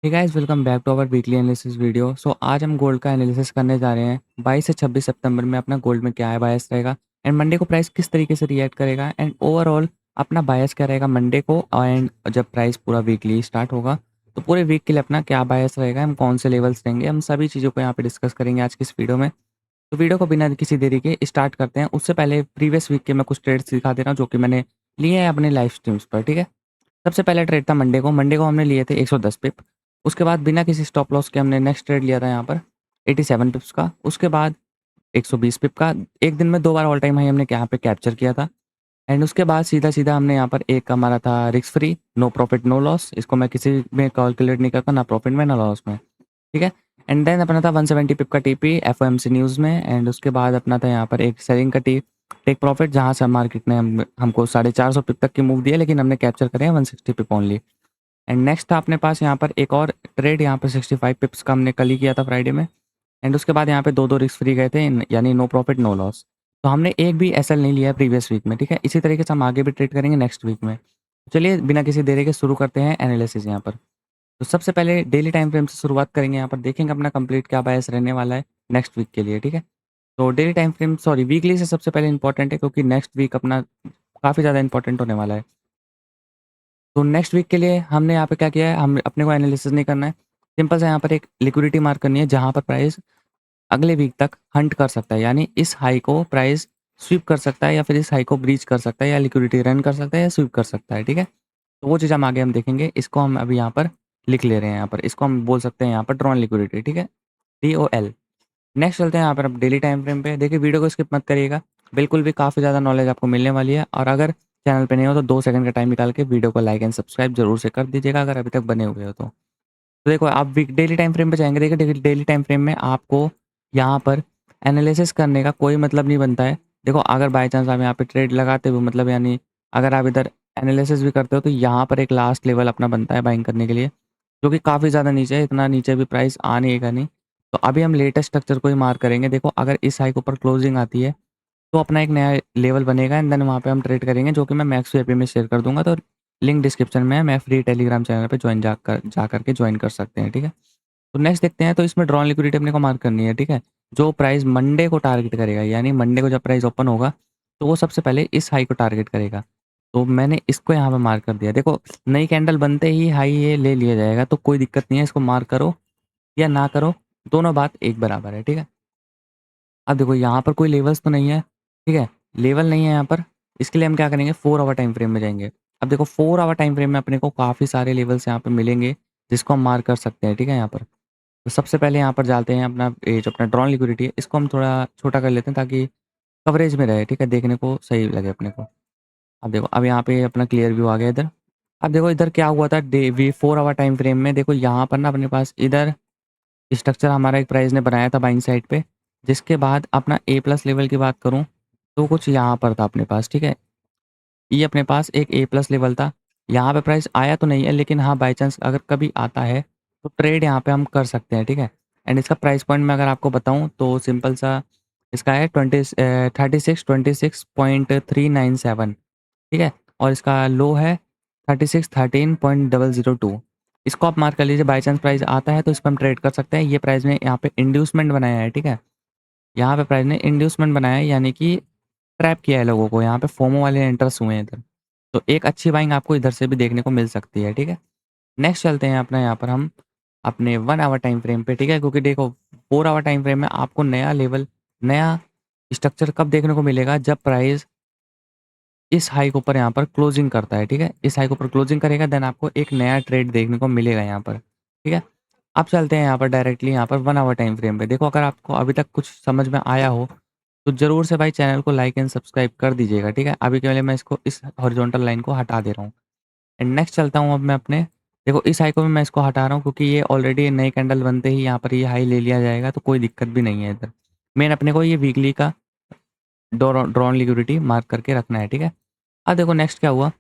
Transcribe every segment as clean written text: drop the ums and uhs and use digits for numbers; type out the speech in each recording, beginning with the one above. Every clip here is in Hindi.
Hey guys, welcome back to our weekly analysis video. आज हम गोल्ड का एनालिसिस करने जा रहे हैं 22 से 26 सितंबर में अपना गोल्ड में क्या है बायस रहेगा एंड मंडे को प्राइस किस तरीके से रिएक्ट करेगा एंड ओवरऑल अपना बायस क्या रहेगा मंडे को। एंड जब प्राइस पूरा वीकली स्टार्ट होगा तो पूरे वीक के लिए अपना क्या बायस रहेगा, हम कौन से लेवल्स रहेंगे, हम सभी चीज़ों को यहाँ पे डिस्कस करेंगे आज की इस वीडियो में। तो वीडियो को बिना किसी देरी के स्टार्ट करते हैं। उससे पहले प्रीवियस वीक के मैं कुछ ट्रेड्स दिखा दे रहा हूँ जो कि मैंने लिए हैं अपने लाइव स्ट्रीम्स पर। ठीक है, सबसे पहला ट्रेड था मंडे को हमने लिए थे 110 पिप। उसके बाद बिना किसी स्टॉप लॉस के हमने नेक्स्ट ट्रेड लिया था यहाँ पर 87 पिप्स का। उसके बाद 120 पिप का एक दिन में 2 बार ऑल टाइम हाई हमने यहाँ पे कैप्चर किया था। एंड उसके बाद सीधा-सीधा हमने यहाँ पर एक हमारा था risk free, no profit no loss. इसको मैं किसी में कैलकुलेट नहीं करता, ना प्रॉफिट में ना लॉस में। ठीक है। एंड देन अपना था 170 पिप का टीपी एफओएमसी न्यूज़ में। एंड उसके बाद अपना था यहाँ पर एक सेलिंग का टी टेक प्रॉफिट, जहाँ से मार्केट ने हमको 450 पिप तक की मूव दिया, लेकिन हमने कैप्चर करे हैं 160 पिप ओनली। एंड नेक्स्ट था अपने पास यहाँ पर एक और ट्रेड, यहाँ पर 65 पिप्स का हमने कल ही किया था फ्राइडे में। एंड उसके बाद यहाँ पे दो रिस्क फ्री गए थे, यानी नो प्रॉफिट नो लॉस। तो हमने एक भी एसएल नहीं लिया है प्रीवियस वीक में। ठीक है, इसी तरीके से हम आगे भी ट्रेड करेंगे नेक्स्ट वीक में। चलिए बिना किसी देरी के शुरू करते हैं एनालिसिस यहाँ पर। तो सबसे पहले डेली टाइम फ्रेम से शुरुआत करेंगे। यहाँ पर देखेंगे अपना कंप्लीट क्या बायस रहने वाला है नेक्स्ट वीक के लिए। ठीक है, तो daily time frame sorry weekly से सबसे पहले इंपॉर्टेंट है, क्योंकि नेक्स्ट वीक अपना काफ़ी ज़्यादा इंपॉर्टेंट होने वाला है। तो नेक्स्ट वीक के लिए हमने यहाँ पे क्या किया है, हम अपने को एनालिसिस नहीं करना है। सिंपल सा यहाँ पर एक लिक्विडिटी मार्क करनी है, जहाँ पर प्राइस अगले वीक तक हंट कर सकता है, यानी इस हाई को प्राइस स्वीप कर सकता है या फिर इस हाई को ब्रीच कर सकता है, या लिक्विडिटी रन कर सकता है या स्वीप कर सकता है। ठीक है, तो वो चीज़ हम आगे हम देखेंगे। इसको हम अभी यहाँ पर लिख ले रहे हैं। यहाँ पर इसको हम बोल सकते हैं यहाँ पर ड्रॉन लिक्विडिटी। ठीक है, DOL। नेक्स्ट चलते हैं यहाँ पर अब डेली टाइम फ्रेम पे। देखिए वीडियो को स्किप मत करिएगा, बिल्कुल भी काफ़ी ज़्यादा नॉलेज आपको मिलने वाली है। और अगर चैनल पे नहीं हो तो 2 सेकंड का टाइम निकाल के वीडियो को लाइक एंड सब्सक्राइब जरूर से कर दीजिएगा, अगर अभी तक बने हुए हो तो। तो देखो आप वीक डेली टाइम फ्रेम पे जाएँगे। देखिए डेली टाइम फ्रेम में आपको यहाँ पर एनालिसिस करने का कोई मतलब नहीं बनता है। देखो अगर बाय चांस आप यहाँ पे ट्रेड लगाते हो, मतलब यानी अगर आप इधर एनालिसिस भी करते हो, तो यहाँ पर एक लास्ट लेवल अपना बनता है बाइंग करने के लिए, जो कि काफ़ी ज़्यादा नीचे है। इतना नीचे भी प्राइस नहीं है नहीं। तो अभी हम लेटेस्ट स्ट्रक्चर को ही मार्क करेंगे। देखो अगर इस हाई के ऊपर क्लोजिंग आती है तो अपना एक नया लेवल बनेगा एंड देन वहाँ पे हम ट्रेड करेंगे, जो कि मैं मैक्स वीआईपी में शेयर कर दूँगा। तो लिंक डिस्क्रिप्शन में है, मैं फ्री टेलीग्राम चैनल पे जा करके ज्वाइन कर सकते हैं। ठीक है, तो नेक्स्ट देखते हैं। तो इसमें ड्रॉन लिक्विडिटी अपने को मार्क करनी है। ठीक है, जो प्राइस मंडे को टारगेट करेगा, यानी मंडे को जब प्राइस ओपन होगा तो वो सबसे पहले इस हाई को टारगेट करेगा। तो मैंने इसको यहाँ पे मार्क कर दिया। देखो नई कैंडल बनते ही हाई ये ले लिया जाएगा, तो कोई दिक्कत नहीं है, इसको मार्क करो या ना करो, दोनों बात एक बराबर है। ठीक है, अब देखो यहाँ पर कोई लेवल्स तो नहीं है। ठीक है, लेवल नहीं है यहाँ पर, इसके लिए हम क्या करेंगे, 4 आवर टाइम फ्रेम में जाएंगे। अब देखो 4 आवर टाइम फ्रेम में अपने को काफ़ी सारे लेवल्स यहाँ पे मिलेंगे, जिसको हम मार्क कर सकते हैं। ठीक है, यहाँ पर तो सबसे पहले यहाँ पर डालते हैं अपना ये जो अपना ड्रॉन लिक्विडिटी है, इसको हम थोड़ा छोटा कर लेते हैं ताकि कवरेज में रहे। ठीक है, देखने को सही लगे अपने को। अब देखो अब यहाँ पे अपना क्लियर व्यू आ गया इधर। अब देखो इधर क्या हुआ था, डे वी 4 आवर टाइम फ्रेम में। देखो यहाँ पर ना अपने पास इधर स्ट्रक्चर हमारा एक प्राइस ने बनाया था बाइंग साइड पे, जिसके बाद अपना ए प्लस लेवल की बात करूँ तो कुछ यहाँ पर था अपने पास। ठीक है, ये अपने पास एक ए प्लस लेवल था। यहाँ पे प्राइस आया तो नहीं है, लेकिन हाँ बाई चांस अगर कभी आता है तो ट्रेड यहाँ पे हम कर सकते हैं। ठीक है, एंड इसका प्राइस पॉइंट मैं अगर आपको बताऊँ तो सिंपल सा इसका है 36 26.397। ठीक है, और इसका लो है 36 13.002। इसको आप मार्क कर लीजिए, बाई चांस प्राइस आता है तो इस पर हम ट्रेड कर सकते हैं। ये प्राइस ने यहाँ पे इंड्यूसमेंट बनाया है। ठीक है, यहाँ पे प्राइस ने इंड्यूसमेंट बनाया है, यानी कि ट्रैप किया है लोगों को। यहाँ पे फोमो वाले एंटर्स हुए हैं इधर, तो एक अच्छी बाइंग आपको इधर से भी देखने को मिल सकती है। ठीक है, नेक्स्ट चलते हैं अपना यहाँ पर हम अपने 1 आवर टाइम फ्रेम पे। ठीक है, क्योंकि देखो 4 आवर टाइम फ्रेम में आपको नया लेवल, नया स्ट्रक्चर कब देखने को मिलेगा, जब प्राइस इस हाई के ऊपर यहाँ पर क्लोजिंग करता है। ठीक है, इस हाई के ऊपर क्लोजिंग करेगा, देन आपको एक नया ट्रेड देखने को मिलेगा यहाँ पर। ठीक है, अब चलते हैं यहाँ पर डायरेक्टली यहाँ पर 1 आवर टाइम फ्रेम पे। देखो अगर आपको अभी तक कुछ समझ में आया हो तो ज़रूर से भाई चैनल को लाइक एंड सब्सक्राइब कर दीजिएगा। ठीक है, अभी के लिए मैं इसको इस हॉरिजॉन्टल लाइन को हटा दे रहा हूँ। एंड नेक्स्ट चलता हूँ अब मैं अपने, देखो इस हाई को भी मैं इसको हटा रहा हूँ, क्योंकि ये ऑलरेडी नई कैंडल बनते ही यहाँ पर ये हाई ले लिया जाएगा, तो कोई दिक्कत भी नहीं है इधर। मेन अपने को ये वीकली का ड्रॉन लिक्विडिटी मार्क करके रखना है। ठीक है, अब देखो नेक्स्ट क्या हुआ,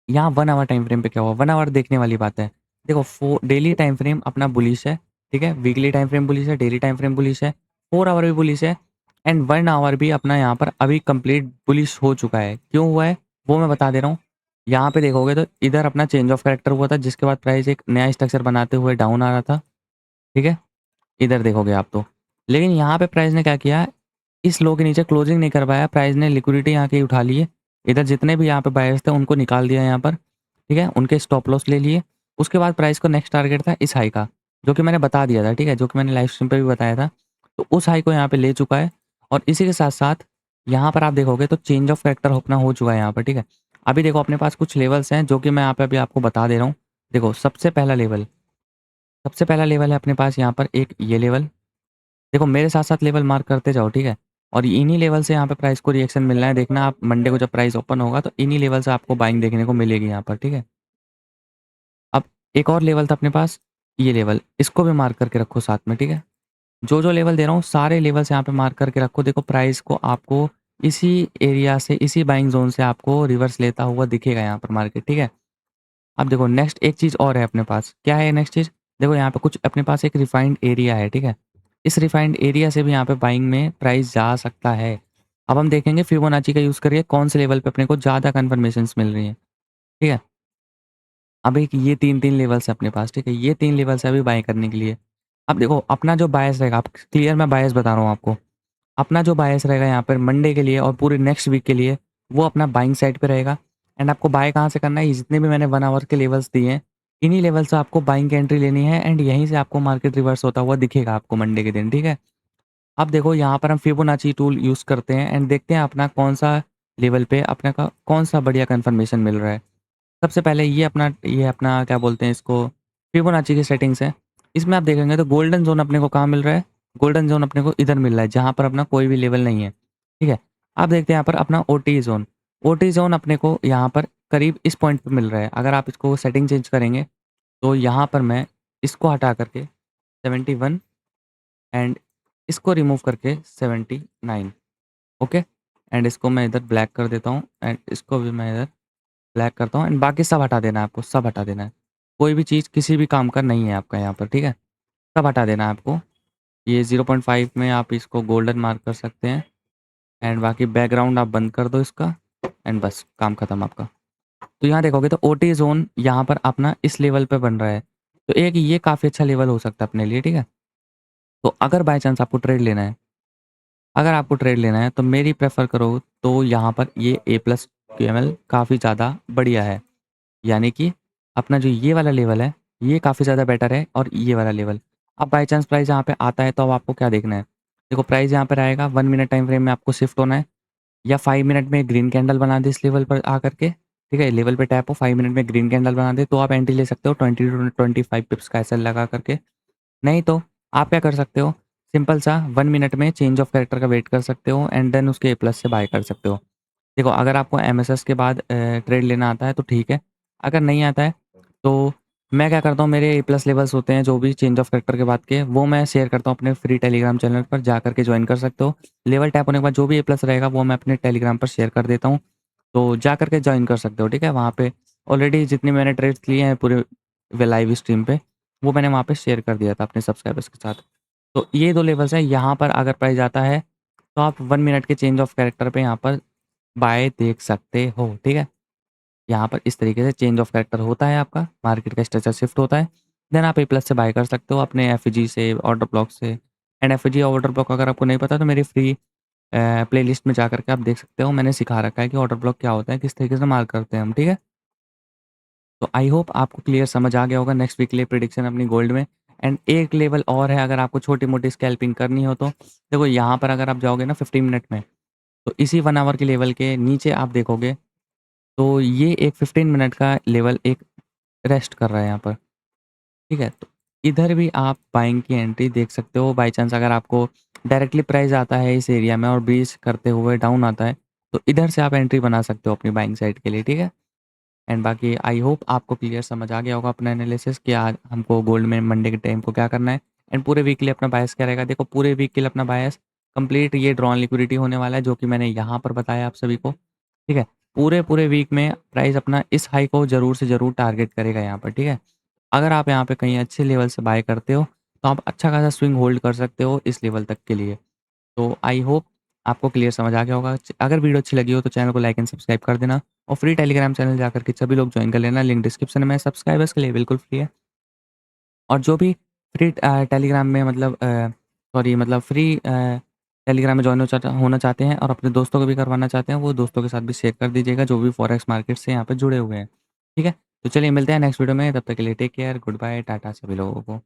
यहाँ 1 आवर टाइम फ्रेम पे क्या हुआ, 1 आवर देखने वाली बात है। देखो डेली टाइम फ्रेम अपना बुलिश है। ठीक है, वीकली टाइम फ्रेम बुलिश है, डेली टाइम फ्रेम बुलिश है, 4 आवर भी बुलिश है, एंड 1 आवर भी अपना यहाँ पर अभी कंप्लीट बुलिश हो चुका है। क्यों हुआ है वो मैं बता दे रहा हूँ। यहाँ पे देखोगे तो इधर अपना चेंज ऑफ कैरेक्टर हुआ था, जिसके बाद प्राइस एक नया स्ट्रक्चर बनाते हुए डाउन आ रहा था, ठीक है? इधर देखोगे आप तो। लेकिन यहाँ पे प्राइस ने क्या किया, इस लो के नीचे क्लोजिंग नहीं कर पाया, प्राइस ने लिक्विडिटी यहाँ की उठा ली है। इधर जितने भी यहाँ पे बायर्स थे उनको निकाल दिया यहाँ पर, ठीक है? उनके स्टॉप लॉस ले लिए। उसके बाद प्राइस को नेक्स्ट टारगेट था इस हाई का, जो कि मैंने बता दिया था, ठीक है? जो कि मैंने लाइव स्ट्रीम पे भी बताया था। तो उस हाई को यहाँ पे ले चुका है और इसी के साथ-साथ यहाँ पर आप देखोगे तो चेंज ऑफ कैरेक्टर अपना हो चुका है यहाँ पर, ठीक है? अभी देखो अपने पास कुछ लेवल्स हैं जो कि मैं यहाँ पे अभी आपको बता दे रहा हूँ। देखो सबसे पहला लेवल है अपने पास यहाँ पर एक ये लेवल। देखो मेरे साथ-साथ लेवल मार्क करते जाओ, ठीक है? और इन्हीं लेवल से यहाँ पे प्राइस को रिएक्शन मिलना है। देखना आप मंडे को जब प्राइस ओपन होगा तो इन्हीं लेवल से आपको बाइंग देखने को मिलेगी यहाँ पर, ठीक है? अब एक और लेवल था अपने पास, ये लेवल, इसको भी मार्क करके रखो साथ में, ठीक है? जो लेवल दे रहा हूँ सारे लेवल्स यहाँ पे मार्क करके रखो। देखो प्राइस को आपको इसी एरिया से, इसी बाइंग ज़ोन से आपको रिवर्स लेता हुआ दिखेगा यहाँ पर मार्केट, ठीक है? अब देखो नेक्स्ट एक चीज़ और है अपने पास, क्या है नेक्स्ट चीज़? देखो यहाँ पे कुछ अपने पास एक रिफाइंड एरिया है, ठीक है? इस रिफाइंड एरिया से भी यहाँ पे बाइंग में प्राइस जा सकता है। अब हम देखेंगे फिबोनाची का यूज़ करके कौन से लेवल पे अपने को ज़्यादा कन्फर्मेशंस मिल रही हैं, ठीक है? अब एक ये 3-3 लेवल्स हैं अपने पास, ठीक है? ये 3 लेवल्स है अभी बाय करने के लिए। अब देखो अपना जो बायस रहेगा, आप क्लियर मैं बायस बता रहा हूँ आपको। अपना जो बायस रहेगा यहाँ पर मंडे के लिए और पूरे नेक्स्ट वीक के लिए, वो अपना बाइंग साइड पे रहेगा। एंड आपको बाय कहाँ से करना है, ये जितने भी मैंने 1 आवर के लेवल्स दिए हैं, इन्हीं लेवल से आपको बाइंग की एंट्री लेनी है एंड यहीं से आपको मार्केट रिवर्स होता हुआ दिखेगा आपको मंडे के दिन, ठीक है? अब देखो यहाँ पर हम फिबोनाची टूल यूज़ करते हैं एंड देखते हैं अपना कौन-सा लेवल पे अपने का कौन-सा बढ़िया कन्फर्मेशन मिल रहा है। सबसे पहले ये अपना क्या बोलते हैं इसको, फिबोनाची की सेटिंग्स है। इसमें आप देखेंगे तो गोल्डन ज़ोन अपने को कहाँ मिल रहा है? गोल्डन ज़ोन अपने को इधर मिल रहा है, जहाँ पर अपना कोई भी लेवल नहीं है, ठीक है? अब देखते हैं यहाँ पर अपना ओटी ज़ोन। ओटी ज़ोन अपने को यहाँ पर करीब इस पॉइंट पे मिल रहा है। अगर आप इसको सेटिंग चेंज करेंगे, तो यहाँ पर मैं इसको हटा करके 71 एंड इसको रिमूव करके 79, ओके? एंड इसको मैं इधर ब्लैक कर देता हूँ एंड इसको भी मैं इधर ब्लैक करता हूँ एंड बाकी सब हटा देना है आपको, सब हटा देना है। कोई भी चीज़ किसी भी काम का नहीं है आपका यहाँ पर, ठीक है? सब हटा देना है आपको। ये 0.5 में आप इसको गोल्डन मार्क कर सकते हैं एंड बाकी बैकग्राउंड आप बंद कर दो इसका एंड बस काम खत्म आपका। तो यहाँ देखोगे तो ओटी ज़ोन यहाँ पर अपना इस लेवल पे बन रहा है। तो एक ये काफ़ी अच्छा लेवल हो सकता है अपने लिए, ठीक है? तो अगर बाय चांस आपको ट्रेड लेना है तो मेरी प्रेफ़र करो तो यहाँ पर ये ए प्लस क्यूएमएल काफ़ी ज़्यादा बढ़िया है। यानी कि अपना जो ये वाला लेवल है, ये काफ़ी ज़्यादा बेटर है और ये वाला लेवल। अब बाय चांस प्राइस यहाँ पे आता है तो अब आपको क्या देखना है? देखो प्राइस यहाँ पर आएगा 1 मिनट टाइम फ्रेम में आपको शिफ्ट होना है या 5 मिनट में ग्रीन कैंडल बना दे इस लेवल पर आकर के, ठीक है? लेवल पे टैप हो 5 मिनट में ग्रीन कैंडल बना दे तो आप एंट्री ले सकते हो 20 टू 25 पिप्स का एसएल लगा करके। नहीं तो आप क्या कर सकते हो, सिंपल सा 1 मिनट में चेंज ऑफ कैरेक्टर का वेट कर सकते हो एंड देन उसके ए प्लस से बाय कर सकते हो। देखो अगर आपको एमएसएस के बाद ट्रेड लेना आता है तो ठीक है, अगर नहीं आता है तो मैं क्या करता हूँ, मेरे ए प्लस लेवल्स होते हैं जो भी चेंज ऑफ कैरेक्टर के बाद के, वो मैं शेयर करता हूँ अपने फ्री टेलीग्राम चैनल पर, जा करके ज्वाइन कर सकते हो। लेवल टैप होने के बाद जो भी ए प्लस रहेगा वो मैं अपने टेलीग्राम पर शेयर कर देता हूँ, तो जा करके ज्वाइन कर सकते हो, ठीक है? वहाँ पे ऑलरेडी जितने मैंने ट्रेड्स लिए हैं पूरे वे लाइव स्ट्रीम पे, वो मैंने वहाँ पे शेयर कर दिया था अपने सब्सक्राइबर्स के साथ। तो ये 2 लेवल्स हैं, यहाँ पर अगर प्राइस आता है तो आप 1 मिनट के चेंज ऑफ कैरेक्टर पे यहाँ पर बाय देख सकते हो, ठीक है? यहाँ पर इस तरीके से चेंज ऑफ कैरेक्टर होता है आपका, मार्केट का स्ट्रक्चर शिफ्ट होता है। देन आप ए प्लस से बाय कर सकते हो अपने एफईजी से, ऑर्डर ब्लॉक से एंड एफईजी ऑर्डर ब्लॉक अगर आपको नहीं पता तो मेरी फ्री प्लेलिस्ट में जा करके आप देख सकते हो। मैंने सिखा रखा है कि ऑर्डर ब्लॉक क्या होता है, किस तरीके से मार्क करते हैं हम, ठीक है? तो आई होप आपको क्लियर समझ आ गया होगा नेक्स्ट वीक के लिए प्रेडिक्शन अपनी गोल्ड में। एंड एक लेवल और है अगर आपको छोटी-मोटी स्कैल्पिंग करनी हो तो, देखो यहाँ पर अगर आप जाओगे ना 15 मिनट में, तो इसी 1 आवर के लेवल के नीचे आप देखोगे, तो ये एक 15 मिनट का लेवल एक रेस्ट कर रहा है यहाँ पर, ठीक है? तो इधर भी आप बाइंग की एंट्री देख सकते हो बाय चांस अगर आपको डायरेक्टली प्राइस आता है इस एरिया में और ब्रीच करते हुए डाउन आता है, तो इधर से आप एंट्री बना सकते हो अपनी बाइंग साइड के लिए, ठीक है? एंड बाकी आई होप आपको क्लियर समझ आ गया होगा अपना एनालिसिस कि आज हमको गोल्ड में मंडे के टाइम को क्या करना है एंड पूरे वीक के लिए अपना बायस क्या रहेगा। देखो पूरे वीक के लिए अपना बायस कंप्लीट ये ड्रॉन लिक्विडिटी होने वाला है जो कि मैंने यहाँ पर बताया आप सभी को, ठीक है? पूरे वीक में प्राइस अपना इस हाई को ज़रूर से ज़रूर टारगेट करेगा यहाँ पर, ठीक है? अगर आप यहाँ पे कहीं अच्छे लेवल से बाय करते हो, तो आप अच्छा खासा स्विंग होल्ड कर सकते हो इस लेवल तक के लिए। तो आई होप आपको क्लियर समझ आ गया होगा। अगर वीडियो अच्छी लगी हो तो चैनल को लाइक एंड सब्सक्राइब कर देना और फ्री टेलीग्राम चैनल जाकर के सभी लोग जॉइन कर लेना। लिंक डिस्क्रिप्शन में है। सब्सक्राइबर्स के लिए बिल्कुल फ्री है। और जो भी फ्री टेलीग्राम में मतलब सॉरी मतलब फ्री टेलीग्राम में जॉइन होना चाहते हैं और अपने दोस्तों को भी करवाना चाहते हैं, वो दोस्तों के साथ भी शेयर कर दीजिएगा जो भी फॉरेक्स मार्केट से यहाँ पे जुड़े हुए हैं। ठीक है? तो चलिए मिलते हैं नेक्स्ट वीडियो में, तब तक के लिए take care, good bye, tata सभी लोगों को।